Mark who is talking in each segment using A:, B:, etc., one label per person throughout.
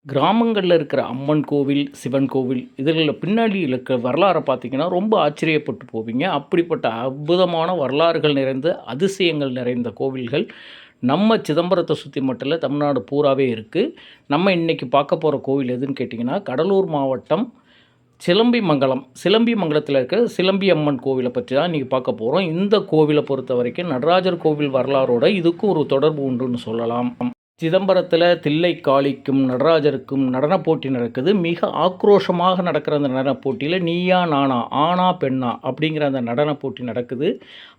A: கிராமங்கள்ல இருக்கிற அம்மன் கோவில், சிவன் கோவில் இதுகளில் பின்னாடி இருக்கிற வரலாறை பார்த்தீங்கன்னா, ரொம்ப ஆச்சரியப்பட்டு போவீங்க. அப்படிப்பட்ட அற்புதமான வரலாறுகள் நிறைந்த, அதிசயங்கள் நிறைந்த கோவில்கள் நம்ம சிதம்பரத்த சுத்தி மட்டும் இல்ல, தமிழ்நாடு பூராவே இருக்கு. நம்ம இன்னைக்கு பார்க்க போற கோவில் எதுன்னு கேட்டிங்கன்னா, கடலூர் மாவட்டம் சிலம்பிமங்கலம். சிலம்பிமங்கலத்தில இருக்க சிலம்பி அம்மன் கோவில பற்றி தான் இன்னைக்கு பார்க்க போறோம். இந்த கோவில பொறுத்தவரைக்கும் நடராஜர் கோவில் வரலாறோட இதுக்கும் ஒரு தொடர்பு உண்டுன்னு சொல்லலாம். சிதம்பரத்தில் தில்லைக்காளிக்கும் நடராஜருக்கும் நடனப் போட்டி நடக்குது. மிக ஆக்ரோஷமாக நடக்கிற அந்த நடனப் போட்டியில் நீயா நானா, ஆனா பெண்ணா அப்படிங்கிற அந்த நடனப் போட்டி நடக்குது.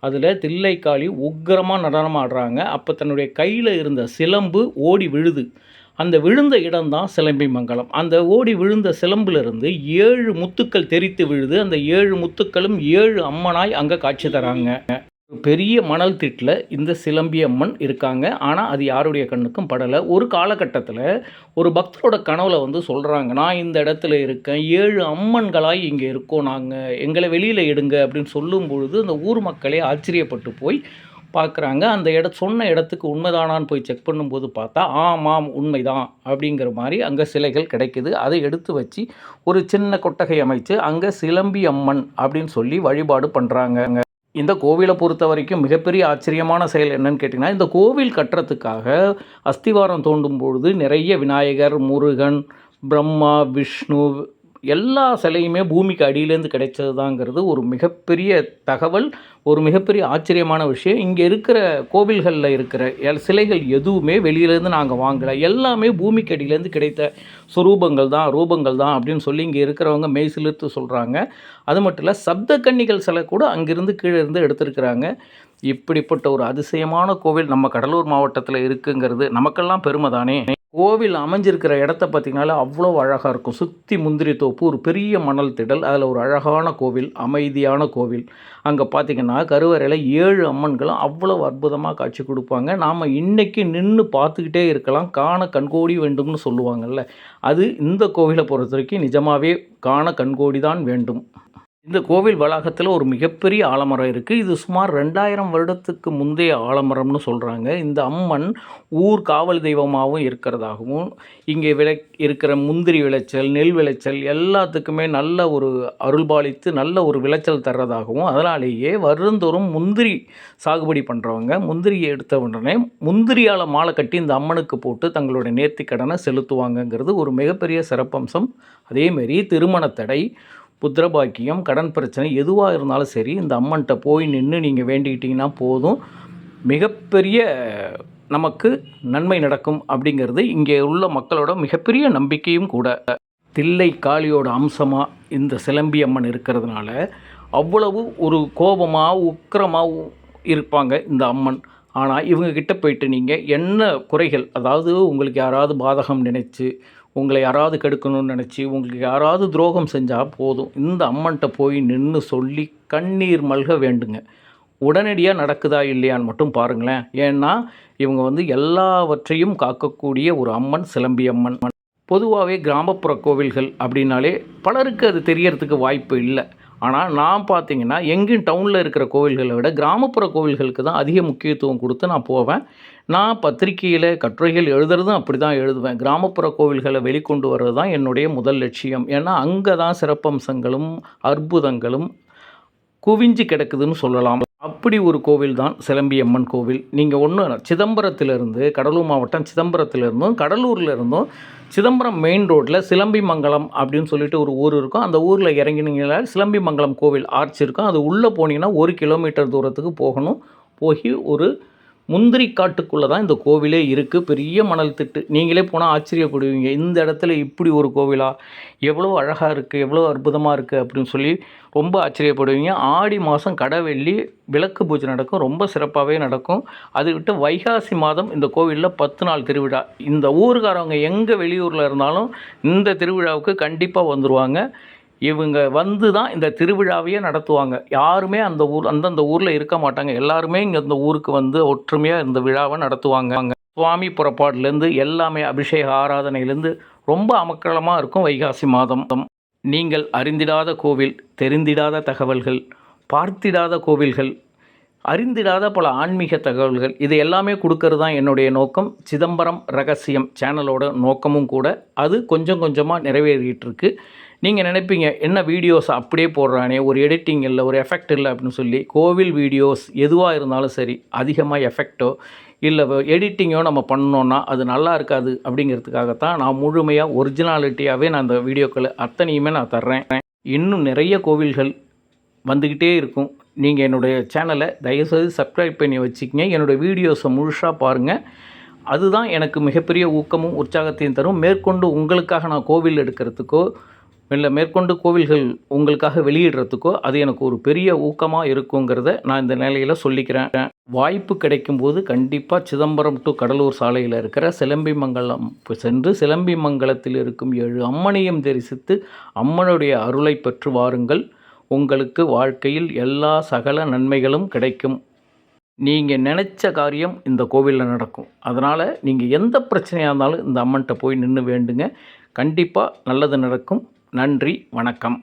A: அதில் தில்லைக்காளி உக்கிரமாக நடனம் ஆடுறாங்க. அப்போ தன்னுடைய கையில் இருந்த சிலம்பு ஓடி விழுது. அந்த விழுந்த இடம்தான் சிலம்பிமங்கலம். அந்த ஓடி விழுந்த சிலம்பிலிருந்து 7 முத்துக்கள் தெறித்து விழுது. அந்த 7 முத்துக்களும் 7 அம்மனாய் அங்கே காட்சி தராங்க. ஒரு பெரிய மணல் திட்டில் இந்த சிலம்பி அம்மன் இருக்காங்க. ஆனால் அது யாருடைய கண்ணுக்கும் படலை. ஒரு காலகட்டத்தில் ஒரு பக்தரோட கனவுல சொல்கிறாங்க, நான் இந்த இடத்துல இருக்கேன், 7 அம்மன்களாய் இங்கே இருக்கோம், நாங்கள் எங்களை வெளியில் எடுங்க அப்படின்னு சொல்லும் பொழுது அந்த ஊர் மக்களே ஆச்சரியப்பட்டு போய் பார்க்குறாங்க. அந்த சொன்ன இடத்துக்கு உண்மைதானான்னு போய் செக் பண்ணும்போது பார்த்தா ஆமாம் உண்மைதான் அப்படிங்கிற மாதிரி அங்கே சிலைகள் கிடைக்குது. அதை எடுத்து வச்சு ஒரு சின்ன கொட்டகை அமைச்சு அங்கே சிலம்பி அம்மன் அப்படின்னு சொல்லி வழிபாடு பண்ணுறாங்க. இந்த கோவிலை பொறுத்த வரைக்கும் மிகப்பெரிய ஆச்சரியமான செயல் என்னன்னு கேட்டிங்கன்னா, இந்த கோவில் கட்டுறதுக்காக அஸ்திவாரம் தோண்டும் பொழுது நிறைய விநாயகர், முருகன், பிரம்மா, விஷ்ணு எல்லா சிலையுமே பூமிக்கு அடியிலேருந்து கிடைச்சது தாங்கிறது ஒரு மிகப்பெரிய தகவல், ஒரு மிகப்பெரிய ஆச்சரியமான விஷயம். இங்கே இருக்கிற கோவில்களில் இருக்கிற சிலைகள் எதுவுமே வெளியிலேருந்து நாங்கள் வாங்கலை, எல்லாமே பூமிக்கு அடியிலேருந்து கிடைத்த சுரூபங்கள் தான், ரூபங்கள் தான் அப்படின்னு சொல்லி இங்கே இருக்கிறவங்க மெய்சிலிர்த்து சொல்கிறாங்க. அது மட்டும் இல்லை, சப்த கன்னிகள் சிலை கூட அங்கிருந்து கீழே இருந்து எடுத்திருக்கிறாங்க. இப்படிப்பட்ட ஒரு அதிசயமான கோவில் நம்ம கடலூர் மாவட்டத்தில் இருக்குங்கிறது நமக்கெல்லாம் பெருமை தானே. கோவில் அமைஞ்சிருக்கிற இடத்த பார்த்திங்கனாலே அவ்வளோ அழகாக இருக்கும். சுற்றி முந்திரி தோப்பு, ஒரு பெரிய மணல் திடல், அதில் ஒரு அழகான கோவில், அமைதியான கோவில். அங்கே பார்த்திங்கன்னா கருவறையில் 7 அம்மன்களும் அவ்வளோ அற்புதமாக காட்சி கொடுப்பாங்க. நாம் இன்றைக்கி நின்று பார்த்துக்கிட்டே இருக்கலாம், காண கண்கோடி வேண்டும்னு சொல்லுவாங்கள்ல, அது இந்த கோவிலை பொறுத்த வரைக்கும் நிஜமாகவே காண கண்கோடி தான் வேண்டும். இந்த கோவில் வளாகத்தில் ஒரு மிகப்பெரிய ஆலமரம் இருக்குது. இது சுமார் 2000 வருடத்துக்கு முந்தைய ஆலமரம்னு சொல்கிறாங்க. இந்த அம்மன் ஊர் காவல் தெய்வமாகவும் இருக்கிறதாகவும், இங்கே இருக்கிற முந்திரி விளைச்சல், நெல் விளைச்சல் எல்லாத்துக்குமே நல்ல ஒரு அருள்பாலித்து நல்ல ஒரு விளைச்சல் தர்றதாகவும், அதனாலேயே வருந்தோறும் முந்திரி சாகுபடி பண்ணுறவங்க முந்திரியை எடுத்த உடனே முந்திரியால் மாலை கட்டி இந்த அம்மனுக்கு போட்டு தங்களுடைய நேர்த்திக்கடனை செலுத்துவாங்கங்கிறது ஒரு மிகப்பெரிய சிறப்பம்சம். அதேமாரி திருமண தடை, புத்திரபாக்கியம், கடன் பிரச்சனை எதுவாக இருந்தாலும் சரி, இந்த அம்மன்கிட்ட போய் நின்று நீங்கள் வேண்டிக்கிட்டிங்கன்னா போதும், மிகப்பெரிய நமக்கு நன்மை நடக்கும் அப்படிங்கிறது இங்கே உள்ள மக்களோட மிகப்பெரிய நம்பிக்கையும் கூட. தில்லை காளியோட அம்சமாக இந்த சிலம்பி அம்மன் இருக்கிறதுனால அவ்வளவு ஒரு கோபமாக உக்கிரமாக இருப்பாங்க இந்த அம்மன். ஆனால் இவங்கக்கிட்ட போயிட்டு நீங்கள் என்ன குறைகள், அதாவது உங்களுக்கு யாராவது பாதகம் நினச்சி, உங்களை யாராவது கெடுக்கணும்னு நினச்சி, உங்களுக்கு யாராவது துரோகம் செஞ்சால் போதும், இந்த அம்மன்கிட்ட போய் நின்று சொல்லி கண்ணீர் மல்க வேண்டுங்க. உடனடியாக நடக்குதா இல்லையான்னு மட்டும் பாருங்களேன். ஏன்னா இவங்க எல்லாவற்றையும் காக்கக்கூடிய ஒரு அம்மன் சிலம்பி அம்மன். பொதுவாகவே கிராமப்புற கோவில்கள் அப்படின்னாலே பலருக்கு அது தெரியறதுக்கு வாய்ப்பு இல்லை. ஆனால் நான் பார்த்தீங்கன்னா எங்கேயும் டவுனில் இருக்கிற கோவில்களை விட கிராமப்புற கோவில்களுக்கு தான் அதிக முக்கியத்துவம் கொடுத்து நான் போவேன். நான் பத்திரிகையில் கட்டுரைகள் எழுதுறதும் அப்படி தான் எழுதுவேன். கிராமப்புற கோவில்களை வெளிக்கொண்டு வர்றது தான் என்னுடைய முதல் லட்சியம். ஏன்னா அங்கே தான் சிறப்பம்சங்களும் அற்புதங்களும் குவிஞ்சு கிடக்குதுன்னு சொல்லலாம். அப்படி ஒரு கோவில் தான் சிலம்பி அம்மன் கோவில். நீங்கள் சிதம்பரத்திலிருந்து, கடலூர் மாவட்டம் சிதம்பரத்திலிருந்தும் கடலூரில் இருந்தும் சிதம்பரம் மெயின் ரோட்டில் சிலம்பிமங்கலம் அப்படின்னு சொல்லிட்டு ஒரு ஊர் இருக்கும். அந்த ஊரில் இறங்கினீங்கன்னா சிலம்பிமங்கலம் கோவில் ஆர்ச் இருக்கும். அது உள்ளே போனீங்கன்னா 1 கிலோமீட்டர் தூரத்துக்கு போகணும். போய் ஒரு முந்திரி காட்டுக்குள்ளே தான் இந்த கோவிலே இருக்குது. பெரிய மணல் திட்டு. நீங்களே போனால் ஆச்சரியப்படுவீங்க, இந்த இடத்துல இப்படி ஒரு கோவிலா, எவ்வளோ அழகாக இருக்குது, எவ்வளோ அற்புதமாக இருக்குது அப்படின்னு சொல்லி ரொம்ப ஆச்சரியப்படுவீங்க. ஆடி மாதம் கடவெள்ளி விளக்கு பூஜை நடக்கும், ரொம்ப சிறப்பாகவே நடக்கும். அது விட்டு வைகாசி மாதம் இந்த கோவிலில் 10 நாள் திருவிழா. இந்த ஊருக்காரவங்க எங்கே வெளியூரில் இருந்தாலும் இந்த திருவிழாவுக்கு கண்டிப்பாக வந்துடுவாங்க. இவங்க தான் இந்த திருவிழாவையே நடத்துவாங்க. யாருமே அந்தந்த ஊரில் இருக்க மாட்டாங்க. எல்லாருமே இங்கே இந்த ஊருக்கு ஒற்றுமையாக இந்த விழாவை நடத்துவாங்க. சுவாமி புறப்பாடுலேருந்து எல்லாமே, அபிஷேக ஆராதனையிலேருந்து ரொம்ப அமக்களமாக இருக்கும் வைகாசி மாதம். நீங்கள் அறிந்திடாத கோவில், தெரிந்திடாத தகவல்கள், பார்த்திடாத கோவில்கள் அறிந்திடாத பல ஆன்மீக தகவல்கள் இது எல்லாமே கொடுக்கறது தான் என்னுடைய நோக்கம். சிதம்பரம் ரகசியம் சேனலோட நோக்கமும் கூட. அது கொஞ்சம் கொஞ்சமாக நிறைவேறிட்டு இருக்கு. நீங்கள் நினைப்பீங்க என்ன வீடியோஸ் அப்படியே போடுறானே, ஒரு எடிட்டிங் இல்லை, ஒரு எஃபெக்ட் இல்லை அப்படின்னு சொல்லி. கோவில் வீடியோஸ் எதுவாக இருந்தாலும் சரி, அதிகமாக எஃபெக்டோ இல்லை எடிட்டிங்கோ நம்ம பண்ணோன்னா அது நல்லா இருக்காது. அப்படிங்கிறதுக்காகத்தான் நான் முழுமையாக ஒரிஜினாலிட்டியாகவே நான் அந்த வீடியோக்களை அத்தனையுமே நான் தர்றேன். இன்னும் நிறைய கோவில்கள் வந்துக்கிட்டே இருக்கும். நீங்கள் என்னுடைய சேனலை தயவுசெய்து சப்ஸ்கிரைப் பண்ணி வச்சுக்கிங்க. என்னுடைய வீடியோஸை முழுசாக பாருங்கள். அதுதான் எனக்கு மிகப்பெரிய ஊக்கமும் உற்சாகத்தையும் தரும். மேற்கொண்டு உங்களுக்காக நான் கோவில் எடுக்கிறதுக்கோ இல்லை மேற்கொண்டு கோவில்கள் உங்களுக்காக வெளியிடுறதுக்கோ அது எனக்கு ஒரு பெரிய ஊக்கமாக இருக்குங்கிறத நான் இந்த நிலையில் சொல்லிக்கிறேன். வாய்ப்பு கிடைக்கும்போது கண்டிப்பாக சிதம்பரம் டு கடலூர் சாலையில் இருக்கிற சிலம்பிமங்கலம் சென்று சிலம்பிமங்கலத்தில் இருக்கும் 7 அம்மனையும் தரிசித்து அம்மனுடைய அருளை பெற்று வாருங்கள். உங்களுக்கு வாழ்க்கையில் எல்லா சகல நன்மைகளும் கிடைக்கும். நீங்கள் நினச்ச காரியம் இந்த கோவிலில் நடக்கும். அதனால் நீங்கள் எந்த பிரச்சனையாக இருந்தாலும் இந்த அம்மன்கிட்ட போய் நின்று வேண்டுங்க. கண்டிப்பாக நல்லது நடக்கும். நன்றி, வணக்கம்.